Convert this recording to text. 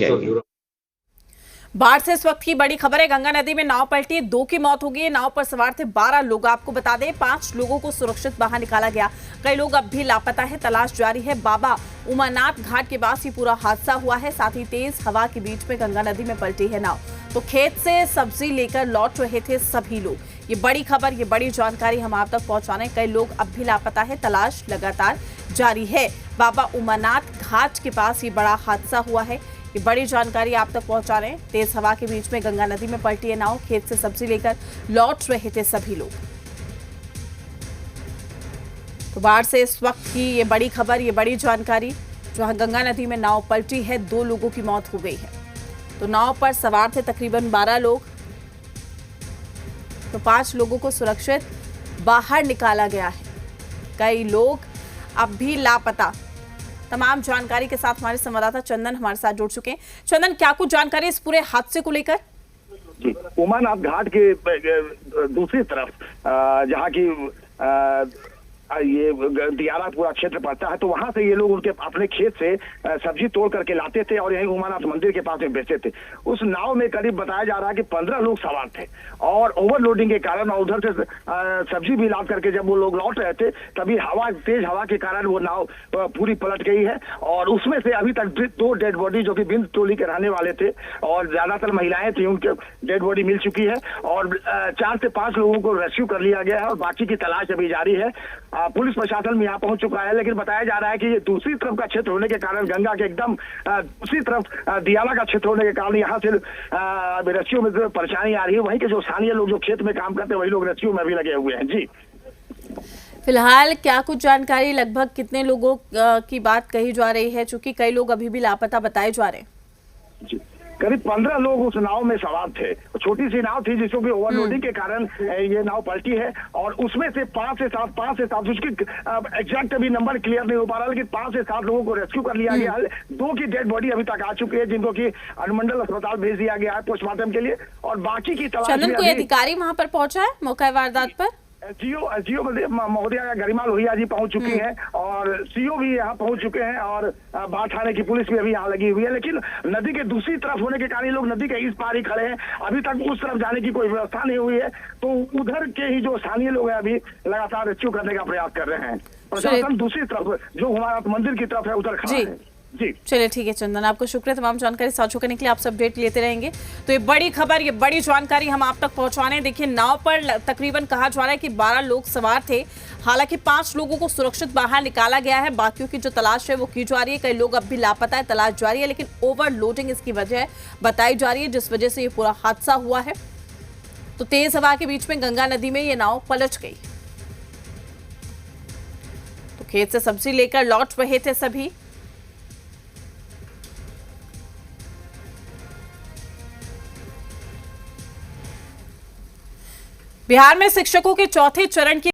जाएगी। बाढ़ से इस वक्त की बड़ी खबर है। गंगा नदी में नाव पलटी, 2 की मौत हो गई है। नाव पर सवार थे 12 लोग। आपको बता दें 5 लोगों को सुरक्षित बाहर निकाला गया। कई लोग अब भी लापता है, तलाश जारी है। बाबा उमानाथ घाट के पास ये पूरा हादसा हुआ है। साथ ही तेज हवा के बीच में गंगा नदी में पलटी है नाव। तो खेत से सब्जी लेकर लौट रहे थे सभी लोग। ये बड़ी खबर, ये बड़ी जानकारी हम आप तक पहुंचा रहे हैं। कई लोग अब भी लापता है, तलाश लगातार जारी है। बाबा उमानाथ घाट के पास ये बड़ा हादसा हुआ है। ये बड़ी जानकारी आप तक पहुंचा रहे हैं। तेज हवा के बीच में गंगा नदी में पलटी है नाव। खेत से सब्जी लेकर लौट रहे थे सभी लोग। तो बाढ़ से इस वक्त की ये बड़ी खबर, ये बड़ी जानकारी। जहां गंगा नदी में नाव पलटी है, 2 लोगों की मौत हो गई है। तो नाव पर सवार थे तकरीबन 12 लोग। तो 5 लोगों को सुरक्षित बाहर निकाला गया है। कई लोग अब भी लापता। तमाम जानकारी के साथ हमारे संवाददाता चंदन हमारे साथ जुड़ चुके हैं। चंदन, क्या कुछ जानकारी इस पूरे हादसे को लेकर? जी, उमानाथ घाट के दूसरी तरफ जहाँ की ये दियारा पूरा क्षेत्र पड़ता है, तो वहां से ये लोग उनके अपने खेत से सब्जी तोड़ करके लाते थे और यही उमानाथ मंदिर के पास में बेचते थे। उस नाव में करीब बताया जा रहा है कि 15 लोग सवार थे और ओवरलोडिंग के कारण और उधर से सब्जी भी लाद करके जब वो लोग लौट रहे थे, तभी तेज हवा के कारण वो नाव पूरी पलट गई है। और उसमें से अभी तक 2 डेड बॉडी जो कि बिंद टोली के रहने वाले थे और ज्यादातर महिलाएं थी, उनके डेड बॉडी मिल चुकी है और 4 से 5 लोगों को रेस्क्यू कर लिया गया है और बाकी की तलाश अभी जारी है। पुलिस प्रशासन भी यहाँ पहुंच चुका है, लेकिन बताया जा रहा है कि ये दूसरी तरफ का क्षेत्र होने के कारण, गंगा के एकदम दूसरी तरफ दियाला का क्षेत्र होने के कारण यहाँ से रेस्क्यू में परेशानी आ रही है। वहीं के जो स्थानीय लोग जो खेत में काम करते हैं, वही लोग रेस्क्यू में भी लगे हुए हैं। जी, फिलहाल क्या कुछ जानकारी, लगभग कितने लोगों की बात कही जा रही है, चूंकि कई लोग अभी भी लापता बताए जा रहे हैं? जी, करीब 15 लोग उस नाव में सवार थे। छोटी सी नाव थी जिसको कि ओवरलोडिंग के कारण ये नाव पलटी है और उसमें से 5 से 7 उसकी एग्जैक्ट अभी नंबर क्लियर नहीं हो पा रहा, लेकिन 5 से 7 लोगों को रेस्क्यू कर लिया गया है। 2 की डेड बॉडी अभी तक आ चुकी है, जिनको कि अनुमंडल अस्पताल भेज दिया गया है पोस्टमार्टम के लिए और बाकी की तलाश। चंदन, कोई अधिकारी वहां पर पहुंचा है मौका वारदात पर? एसडीओ महोदया गरिमा लोहिया जी पहुंच चुकी हैं और सीओ भी यहाँ पहुंच चुके हैं और बाढ़ थाने की पुलिस भी अभी यहाँ लगी हुई है। लेकिन नदी के दूसरी तरफ होने के कारण ये लोग नदी के इस पार ही खड़े हैं। अभी तक उस तरफ जाने की कोई व्यवस्था नहीं हुई है, तो उधर के ही जो स्थानीय लोग हैं अभी लगातार रेस्क्यू करने का प्रयास कर रहे हैं। प्रशासन दूसरी तरफ जो हमारा मंदिर की तरफ है उधर खड़ा है। जी, चलिए ठीक है चंदन, आपको शुक्रिया तमाम जानकारी साझा करने के लिए। आपसे अपडेट लेते रहेंगे। तो ये बड़ी खबर, ये बड़ी जानकारी हम आप तक पहुंचाने। देखिए, नाव पर तकरीबन कहा जा रहा है कि 12 लोग सवार थे। हालांकि 5 लोगों को सुरक्षित बाहर निकाला गया है। बाकियों की जो तलाश है वो की जा रही है। कई लोग अब भी लापता है, तलाश जारी है, लेकिन ओवरलोडिंग इसकी वजह बताई जा रही है, जिस वजह से ये पूरा हादसा हुआ है। तो तेज हवा के बीच में गंगा नदी में ये नाव पलट गई। तो खेत से सब्जी लेकर लौट रहे थे सभी। बिहार में शिक्षकों के चौथे चरण की